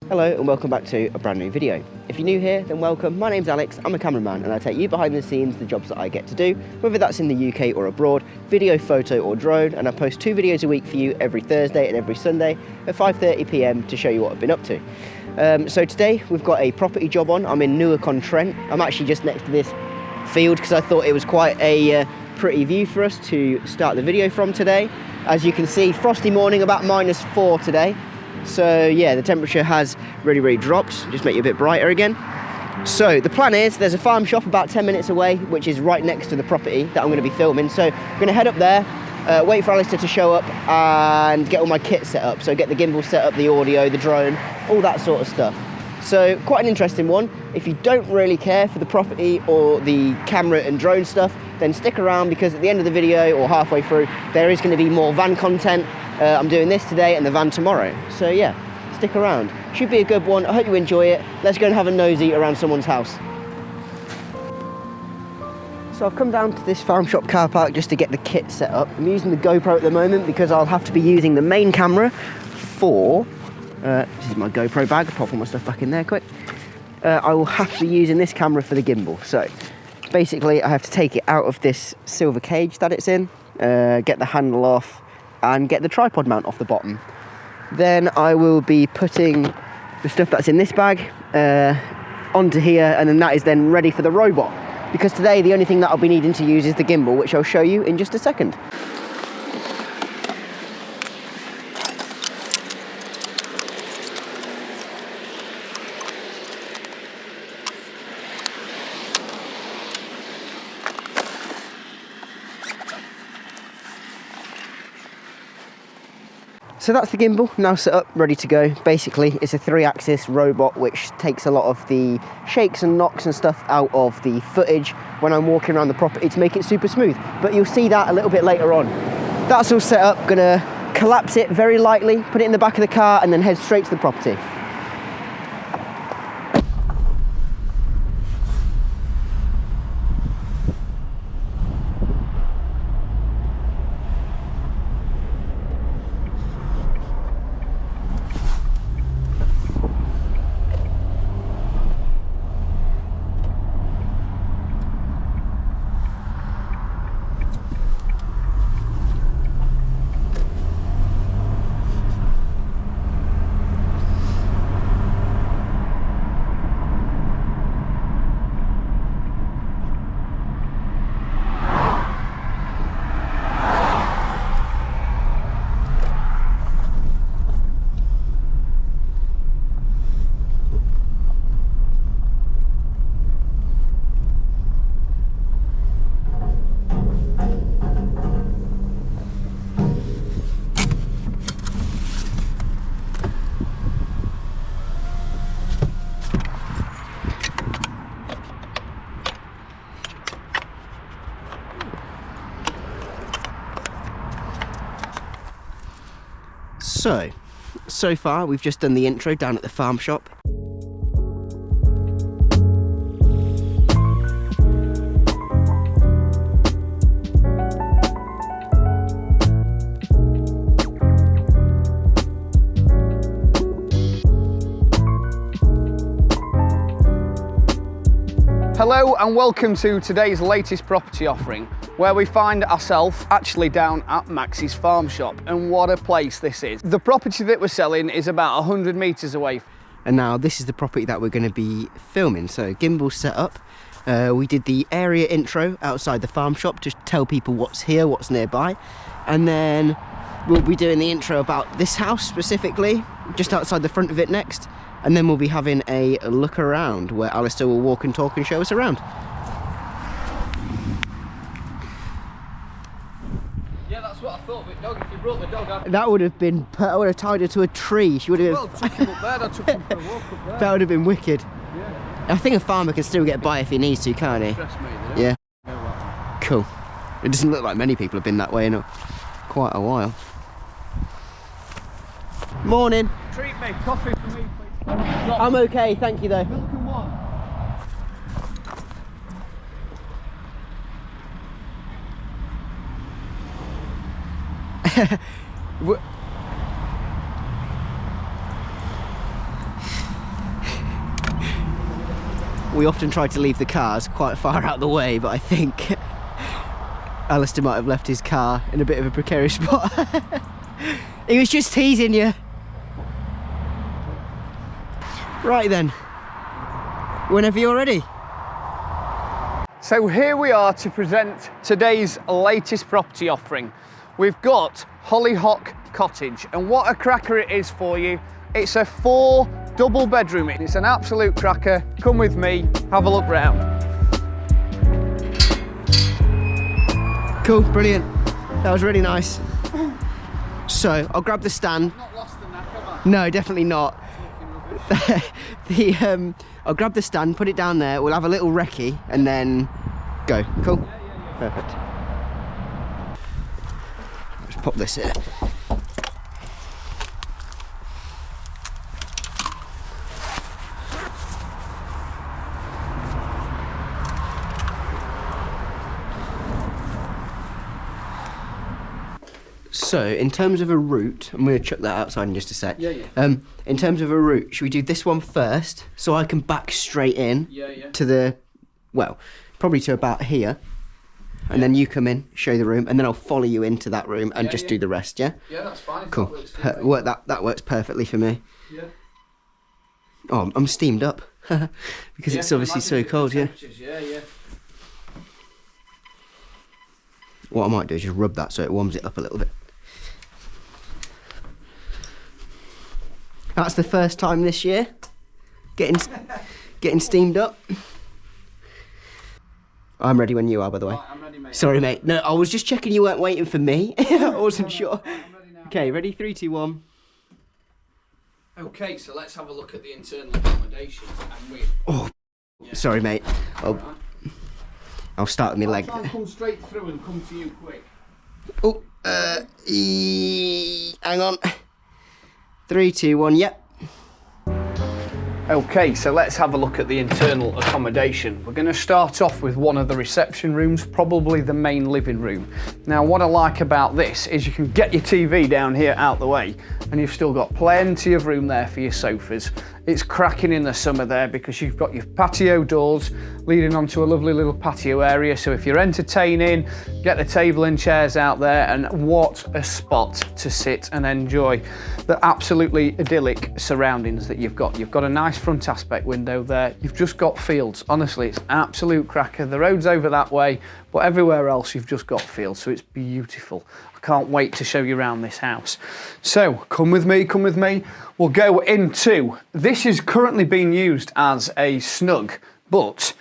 Hello and welcome back to a brand new video. If you're new here, then welcome. My name's Alex, I'm a cameraman and I take you behind the scenes, the jobs that I get to do, whether that's in the UK or abroad, video, photo or drone, and I post 2 videos a week for you every Thursday and every Sunday at 5:30 PM to show you what I've been up to. So today we've got a property job on. I'm in Newark-on-Trent. I'm actually just next to this field because I thought it was quite a pretty view for us to start the video from today. As you can see, frosty morning, about -4 today. So yeah, the temperature has really dropped, just make you a bit brighter again. So the plan is, there's a farm shop about 10 minutes away, which is right next to the property that I'm going to be filming. So I'm going to head up there, wait for Alistair to show up and get all my kit set up. So get the gimbal set up, the audio, the drone, all that sort of stuff. So quite an interesting one. If you don't really care for the property or the camera and drone stuff, then stick around because at the end of the video or halfway through, there is going to be more van content. I'm doing this today and the van tomorrow. So yeah, stick around. Should be a good one. I hope you enjoy it. Let's go and have a nosy around someone's house. So I've come down to this farm shop car park just to get the kit set up. I'm using the GoPro at the moment because I'll have to be using the main camera for... this is my GoPro bag. I'll pop all my stuff back in there quick. I will have to be using this camera for the gimbal. So basically I have to take it out of this silver cage that it's in, get the handle off, and get the tripod mount off the bottom. Then I will be putting the stuff that's in this bag onto here, and then that is then ready for the robot. Because today the only thing that I'll be needing to use is the gimbal, which I'll show you in just a second. So that's the gimbal, now set up, ready to go. Basically, it's a 3-axis robot which takes a lot of the shakes and knocks and stuff out of the footage when I'm walking around the property to make it super smooth. But you'll see that a little bit later on. That's all set up, gonna collapse it very lightly, put it in the back of the car and then head straight to the property. So far we've just done the intro down at the farm shop. Hello and welcome to today's latest property offering, where we find ourselves actually down at Max's farm shop, and what a place this is. The property that we're selling is about 100 metres away. And now this is the property that we're going to be filming. So gimbal set up. We did the area intro outside the farm shop to tell people what's here, what's nearby. And then we'll be doing the intro about this house specifically, just outside the front of it next. And then we'll be having a look around where Alistair will walk and talk and show us around. Yeah, that's what I thought, but dog, if you brought the dog out... That would have been, I would have tied her to a tree. She would have... Well, took him up there, I took him for a walk up there. That would have been wicked. Yeah. I think a farmer can still get by if he needs to, can't he? Stress me, they don't. Yeah. Cool. It doesn't look like many people have been that way in quite a while. Morning. Treat me, coffee for me, please. I'm okay, thank you though. Milk and one. we often try to leave the cars quite far out of the way, but I think Alistair might have left his car in a bit of a precarious spot. He was just teasing you. Right then, whenever you're ready. So here we are to present today's latest property offering. We've got Hollyhock Cottage, and what a cracker it is for you. It's a 4 double bedroom. It's an absolute cracker. Come with me, have a look round. Cool, brilliant. That was really nice. So I'll grab the stand. Not lost the knack, have I? No, definitely not. I'll grab the stand, put it down there. We'll have a little recce and then go. Cool. Perfect. Let's pop this here. So, in terms of a route, I'm going to chuck that outside in just a sec. In terms of a route, should we do this one first, so I can back straight in to the, well, probably to about here, and then you come in, show the room, and then I'll follow you into that room and just do the rest, yeah? Yeah, that's fine. Cool. That works perfectly for me. Yeah. Oh, I'm steamed up, because it's obviously so cold, yeah? Yeah. What I might do is just rub that so it warms it up a little bit. That's the first time this year getting steamed up. I'm ready when you are, by the way. Right, I'm ready, mate. Sorry, mate. No, I was just checking you weren't waiting for me. I wasn't sure. I'm ready now. Okay, ready? 3, 2, 1. Okay, so let's have a look at the internal accommodation. Sorry, mate. I'll start with my leg. I'll come straight through and come to you quick. Oh, hang on. 3, 2, 1, yep. Okay, so let's have a look at the internal accommodation. We're going to start off with one of the reception rooms, probably the main living room. Now, what I like about this is you can get your TV down here out the way, and you've still got plenty of room there for your sofas. It's cracking in the summer there because you've got your patio doors leading onto a lovely little patio area. So if you're entertaining, get the table and chairs out there, and what a spot to sit and enjoy the absolutely idyllic surroundings that you've got. You've got a nice front aspect window there. You've just got fields. Honestly, it's absolute cracker. The road's over that way, but everywhere else you've just got fields. So it's beautiful. I can't wait to show you around this house. So come with me, come with me. We'll go into, this is currently being used as a snug, but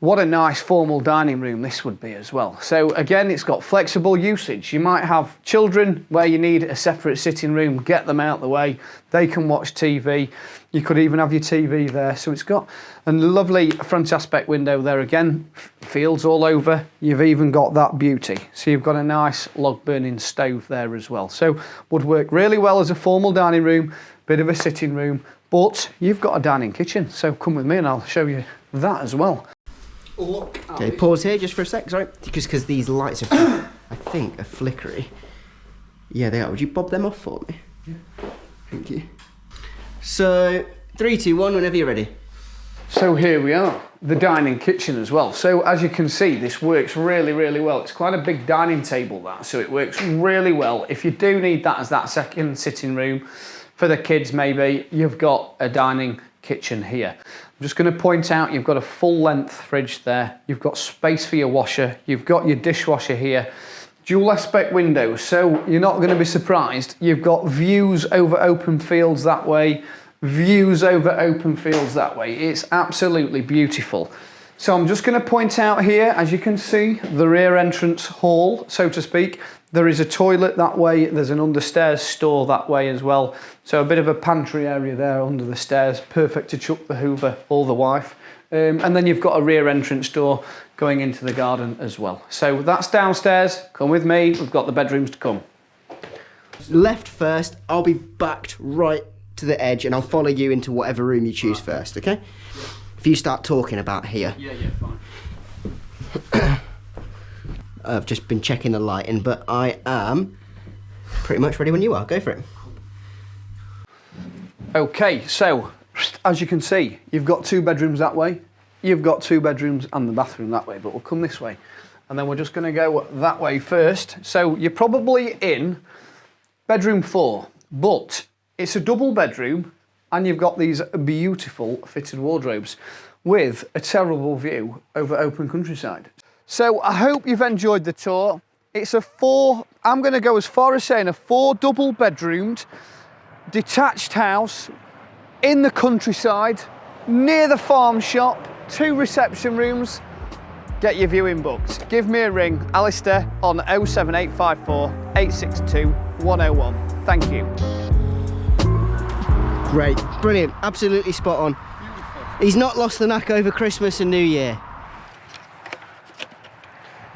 what a nice formal dining room this would be as well. So again, it's got flexible usage. You might have children where you need a separate sitting room, get them out the way. They can watch TV. You could even have your TV there. So it's got a lovely front aspect window there again, fields all over. You've even got that beauty. So you've got a nice log burning stove there as well. So would work really well as a formal dining room, bit of a sitting room, but you've got a dining kitchen. So come with me and I'll show you that as well. Look. Okay, pause here just for a sec, sorry. Just because these lights are, I think, are flickery. Yeah, they are. Would you bob them off for me? Yeah. Thank you. So, 3, 2, 1, whenever you're ready. So here we are, the dining kitchen as well. So as you can see, this works really, really well. It's quite a big dining table, that, so it works really well. If you do need that as that second sitting room for the kids, maybe, you've got a dining kitchen here. I'm just going to point out you've got a full length fridge there. You've got space for your washer. You've got your dishwasher here. Dual aspect windows, so you're not going to be surprised. You've got views over open fields that way, views over open fields that way. It's absolutely beautiful. So I'm just going to point out here, as you can see, the rear entrance hall, so to speak. There is a toilet that way. There's an understairs store that way as well. So a bit of a pantry area there under the stairs. Perfect to chuck the Hoover or the wife. And then you've got a rear entrance door going into the garden as well. So that's downstairs. Come with me. We've got the bedrooms to come. Left first. I'll be backed right to the edge and I'll follow you into whatever room you choose first, okay? Yeah. If you start talking about here. Yeah, fine. I've just been checking the lighting, but I am pretty much ready when you are. Go for it. Okay, so as you can see, you've got 2 bedrooms that way. you've got 2 bedrooms and the bathroom that way, but we'll come this way. And then we're just going to go that way first. So you're probably in bedroom 4, but it's a double bedroom and you've got these beautiful fitted wardrobes with a terrible view over open countryside. So I hope you've enjoyed the tour. It's a 4, I'm going to go as far as saying a 4 double bedroomed detached house in the countryside near the farm shop, 2 reception rooms. Get your viewing booked. Give me a ring, Alistair, on 07854 862 101. Thank you. Great, brilliant, absolutely spot on. He's not lost the knack over Christmas and New Year.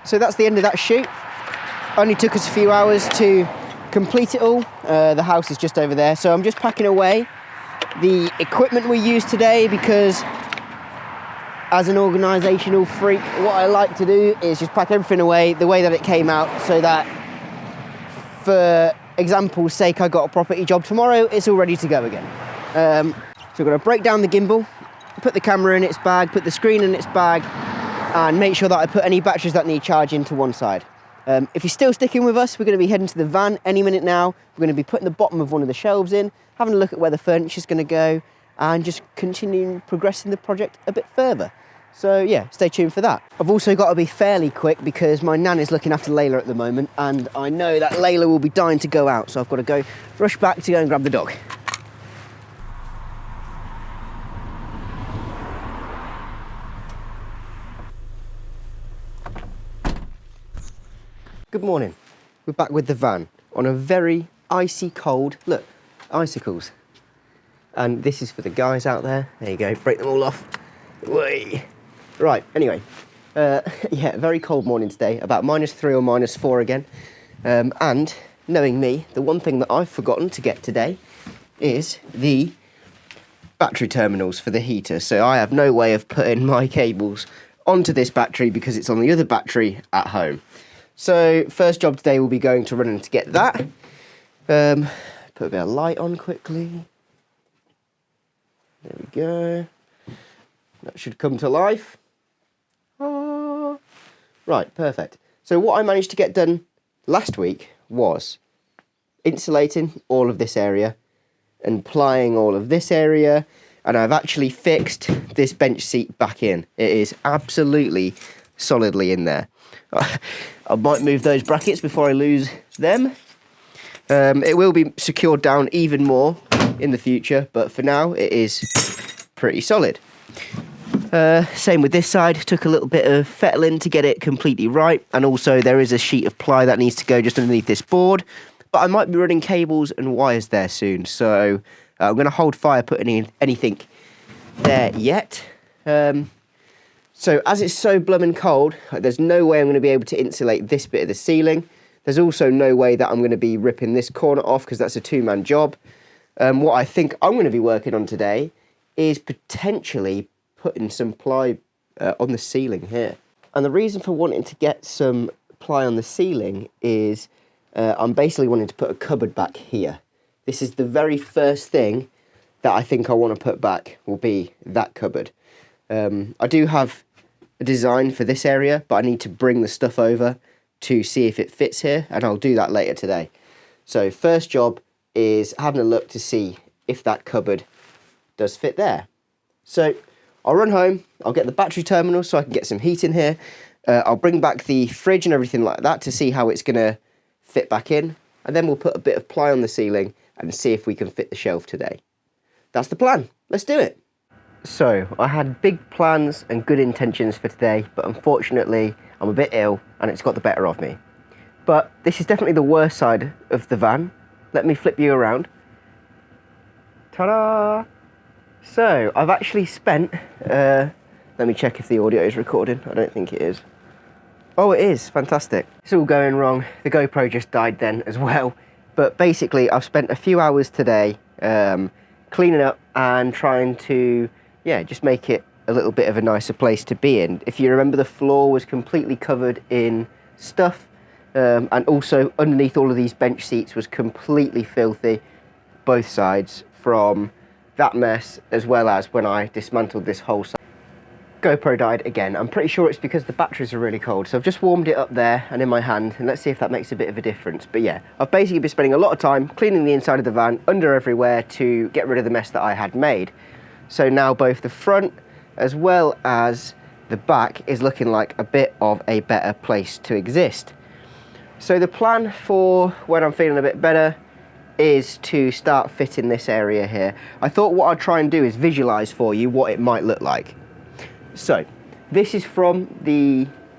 So that's the end of that shoot. Only took us a few hours to complete it all. The house is just over there, so I'm just packing away the equipment we used today, because as an organisational freak, what I like to do is just pack everything away the way that it came out, so that, for example's sake, I got a property job tomorrow, it's all ready to go again. So I'm going to break down the gimbal, put the camera in its bag, put the screen in its bag, and make sure that I put any batteries that need charging to one side. If you're still sticking with us, we're going to be heading to the van any minute now. We're going to be putting the bottom of one of the shelves in, having a look at where the furniture's going to go, and just continuing progressing the project a bit further. So yeah, stay tuned for that. I've also got to be fairly quick because my nan is looking after Layla at the moment, and I know that Layla will be dying to go out, so I've got to go rush back to go and grab the dog. Good morning. We're back with the van on a very icy cold, look, icicles. And this is for the guys out there. There you go, break them all off. Whey. Right, anyway, yeah, very cold morning today, about -3 or -4 again. And knowing me, the one thing that I've forgotten to get today is the battery terminals for the heater. So I have no way of putting my cables onto this battery because it's on the other battery at home. So first job today will be going to running to get that. Put a bit of light on quickly. There we go. That should come to life. Ah. Right, perfect. So what I managed to get done last week was insulating all of this area and plying all of this area, and I've actually fixed this bench seat back in. It is absolutely solidly in there. I might move those brackets before I lose them. It will be secured down even more in the future, but for now it is pretty solid. Same with this side, took a little bit of fettling to get it completely right, and also there is a sheet of ply that needs to go just underneath this board, but I might be running cables and wires there soon, so I'm going to hold fire putting anything there yet. So as it's so blooming cold, there's no way I'm going to be able to insulate this bit of the ceiling. There's also no way that I'm going to be ripping this corner off because that's a 2-man job. What I think I'm going to be working on today is potentially putting some ply on the ceiling here. And the reason for wanting to get some ply on the ceiling is I'm basically wanting to put a cupboard back here. This is the very first thing that I think I want to put back, will be that cupboard. I do have a design for this area, but I need to bring the stuff over to see if it fits here, and I'll do that later today. So first job is having a look to see if that cupboard does fit there. So I'll run home, I'll get the battery terminal so I can get some heat in here. I'll bring back the fridge and everything like that to see how it's going to fit back in, and then we'll put a bit of ply on the ceiling and see if we can fit the shelf today. That's the plan. Let's do it. So, I had big plans and good intentions for today, but unfortunately I'm a bit ill and it's got the better of me. But this is definitely the worst side of the van. Let me flip you around. Ta-da! So, I've actually spent, let me check if the audio is recording. I don't think it is. Oh, it is. Fantastic. It's all going wrong. The GoPro just died then as well. But basically, I've spent a few hours today cleaning up and trying to just make it a little bit of a nicer place to be in. If you remember, the floor was completely covered in stuff, and also underneath all of these bench seats was completely filthy, both sides, from that mess as well as when I dismantled this whole side. GoPro died again. I'm pretty sure it's because the batteries are really cold. So I've just warmed it up there and in my hand, and let's see if that makes a bit of a difference. But yeah, I've basically been spending a lot of time cleaning the inside of the van, under everywhere, to get rid of the mess that I had made. So now both the front as well as the back is looking like a bit of a better place to exist. So the plan for when I'm feeling a bit better is to start fitting this area here. I thought what I'd try and do is visualize for you what it might look like. So this is from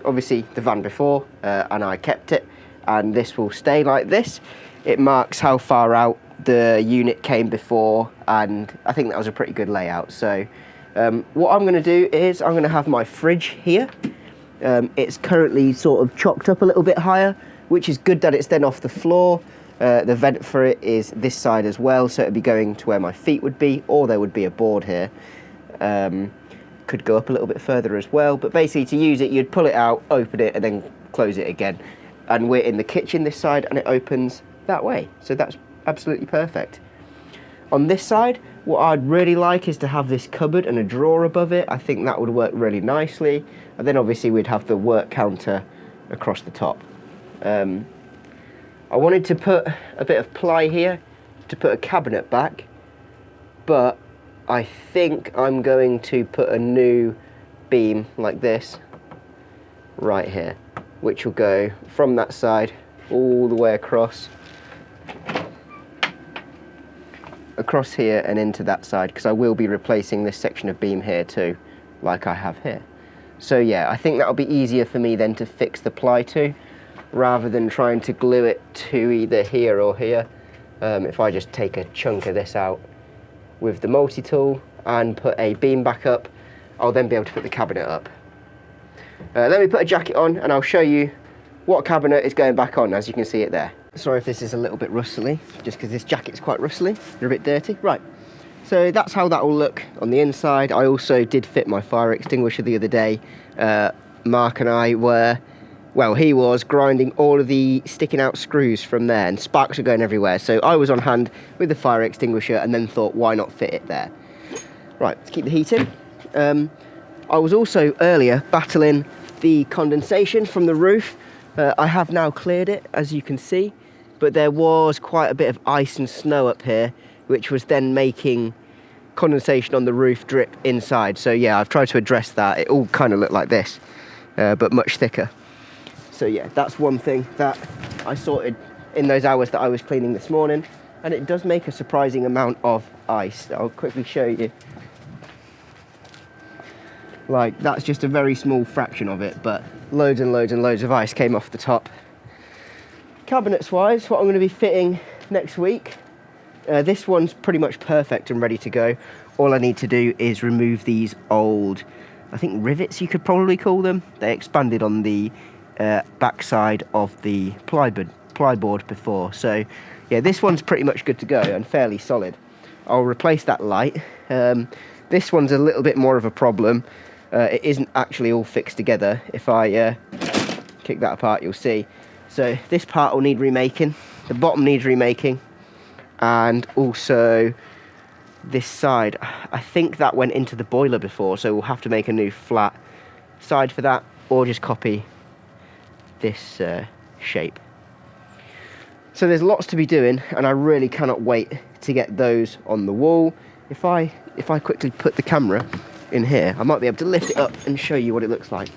obviously the van before, and I kept it, and this will stay like this. It marks how far out the unit came before, and I think that was a pretty good layout. So what I'm going to do is I'm going to have my fridge here. It's currently sort of chocked up a little bit higher, which is good that it's then off the floor. The vent for it is this side as well, so it'd be going to where my feet would be, or there would be a board here. Could go up a little bit further as well, but basically to use it, you'd pull it out, open it, and then close it again. And we're in the kitchen this side, and it opens that way, so that's absolutely perfect. On this side, what I'd really like is to have this cupboard and a drawer above it. I think that would work really nicely, and then obviously we'd have the work counter across the top. I wanted to put a bit of ply here to put a cabinet back, but I think I'm going to put a new beam like this right here, which will go from that side all the way across here and into that side, because I will be replacing this section of beam here too, like I have here. So yeah, I think that'll be easier for me then to fix the ply to, rather than trying to glue it to either here or here. If I just take a chunk of this out with the multi-tool and put a beam back up, I'll then be able to put the cabinet up. Let me put a jacket on and I'll show you what cabinet is going back on, as you can see it there. Sorry if this is a little bit rustly, just because this jacket's quite rustly, they're a bit dirty. Right, so that's how that will look on the inside. I also did fit my fire extinguisher the other day. Mark and I were, well, he was grinding all of the sticking out screws from there, and sparks are going everywhere. So I was on hand with the fire extinguisher and then thought, why not fit it there? Right, let's keep the heat in. I was also earlier battling the condensation from the roof. I have now cleared it, as you can see, but there was quite a bit of ice and snow up here, which was then making condensation on the roof drip inside. So yeah, I've tried to address that. It all kind of looked like this, but much thicker. So yeah, that's one thing that I sorted in those hours that I was cleaning this morning, and it does make a surprising amount of ice. I'll quickly show you. Like, that's just a very small fraction of it, but loads and loads and loads of ice came off the top. Cabinets wise, what I'm going to be fitting next week, this one's pretty much perfect and ready to go. All I need to do is remove these old, I think rivets you could probably call them. They expanded on the backside of the plyboard before. So yeah, this one's pretty much good to go and fairly solid. I'll replace that light. This one's a little bit more of a problem. It isn't actually all fixed together. If I kick that apart, you'll see. So this part will need remaking, the bottom needs remaking, and also this side. I think that went into the boiler before, so we'll have to make a new flat side for that, or just copy this shape. So there's lots to be doing, and I really cannot wait to get those on the wall. If I quickly put the camera in here, I might be able to lift it up and show you what it looks like.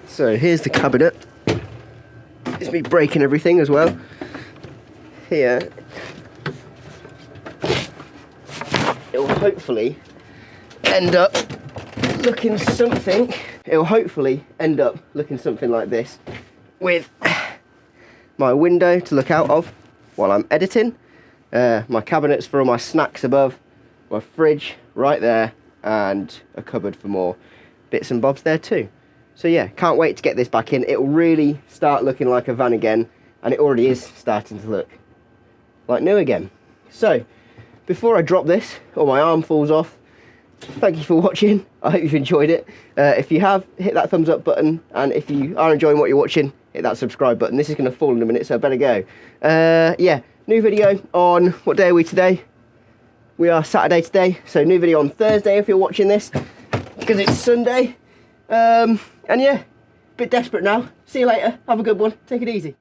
So here's the cabinet. It's me breaking everything as well. Here, it will hopefully end up looking something. It will hopefully end up looking something like this, with my window to look out of while I'm editing, my cabinets for all my snacks above, my fridge right there, and a cupboard for more bits and bobs there too. So yeah, can't wait to get this back in. It will really start looking like a van again, and it already is starting to look like new again. So before I drop this or my arm falls off, thank you for watching. I hope you've enjoyed it. If you have, hit that thumbs up button, and if you are enjoying what you're watching, hit that subscribe button. This is going to fall in a minute, so I better go. Yeah, new video on, what day are we today? We are Saturday today, so new video on Thursday if you're watching this, because it's Sunday. And yeah, bit desperate now. See you later, have a good one, take it easy.